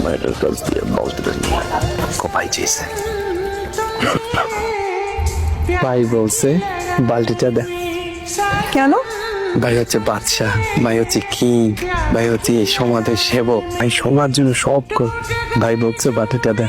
মায়ের কাছ দিয়ে বালতিটা নিয়ে কপাই চেয়েছে। ভাই বলছে বালতিটা দে। কেন? ভাই হচ্ছে বাদশাহ, ভাই হচ্ছে কি, ভাই হচ্ছে এই সমাজের সেবক, ভাই সবার জন্য সব কর। ভাই বলছে বালতিটা দে।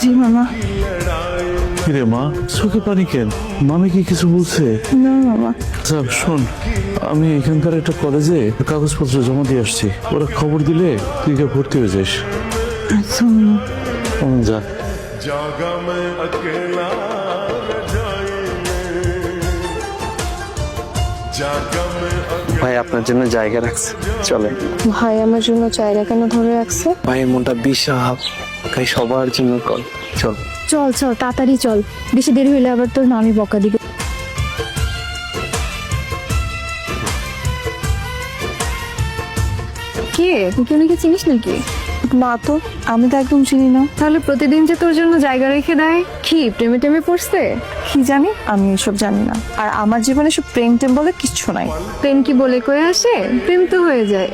জি মামা। কিরে মা, চোখে পানি কেন? মামি কি কিছু বলছে? না মামা। আচ্ছা শোন, আমি এখানকার একটা কলেজে কাগজপত্র জমা দিয়ে আসছি, ওরা খবর দিলে তুই গিয়ে ভর্তি হয়ে যাস। আচ্ছা মামা। যা। जागा मैं अकेला रजाई में, जागा मैं ভাই আপনার জন্য জায়গা রাখছে, চলে। ভাই আমার জন্য জায়গা কেন ধরে রাখছে? ভাইয়ের মনটা বিশাল, ভাই সবার জন্য কল, চল। চল চল তাড়াতাড়ি চল, বেশি দেরি হইলে আবার তোর মামি বকা দিবে। কে তুই নাকি চিনিস নাকি? না তো, আমি তো একদম চিনি না। তাহলে প্রতিদিন যে তোর জন্য জায়গা রেখে দেয়, কি প্রেমে টেমে পড়ছে? কি জানি, আমি এসব জানি না। আর আমার জীবনে সব প্রেম টেম বলে কিচ্ছু নাই। প্রেম কি বলে কয়ে আসে? প্রেম তো হয়ে যায়।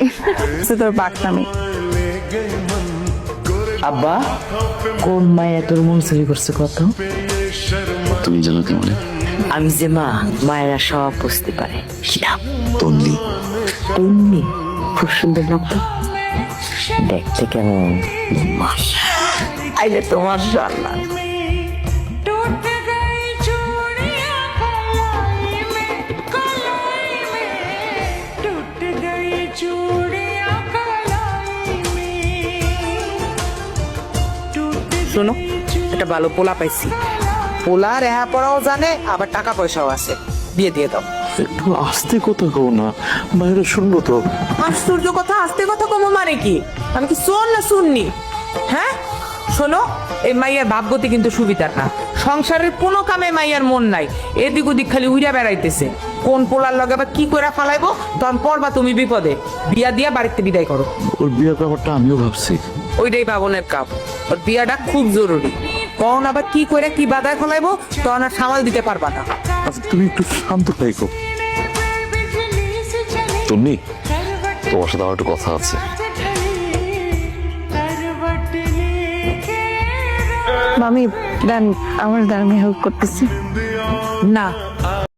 তোর বাকনামি। আব্বা, কোন মায়া তোর মন চুরি করছে কত? তুমি জানো কেমন? আমি যে মা, মায়েরা সব বুঝতে পারে। তন্নি। তন্নি, খুব সুন্দর নাম তো। দেখতে কেমন? আইলে তোমার জানলা। শোনো, একটা ভালো পোলা পাইছি। পোলা রেহা পড়াও জানে, আবার টাকা পয়সাও আছে। বিয়ে দিয়ে দাও। একটু আস্তে কথা কও না, বাইরে শুনবো তো। আশ্চর্য কথা, আস্তে কথা কমো মানে কি? আমি কি শোন না শুননি? হ্যাঁ শোনো, এই মাইয়ার ভাবগতি কিন্তু সুবিধার না। সংসারের কোনো কামে মাইয়ার মন নাই, এদিক ওদিক খালি উইরা বেড়াইতেছে। কোন পোলার লগে আবার কি করে ফালাইবো, তখন পড়বা তুমি বিপদে। বিয়া দিয়া বাড়িতে বিদায় করো। ওর বিয়ের ব্যাপারটা আমিও ভাবছি। ওইটাই বাবনের কাপ, ওর বিয়াটা খুব জরুরি। কখন আবার কি করে কি বাধায় ফলাইবো, তখন আর সামাল দিতে পারবা না। আচ্ছা তুমি একটু শান্ত থাকো। তন্নি, তোমার সাথে আমার একটু কথা আছে। মামি দেন, আমার দেন, আমি হেল্প করতেছি। না,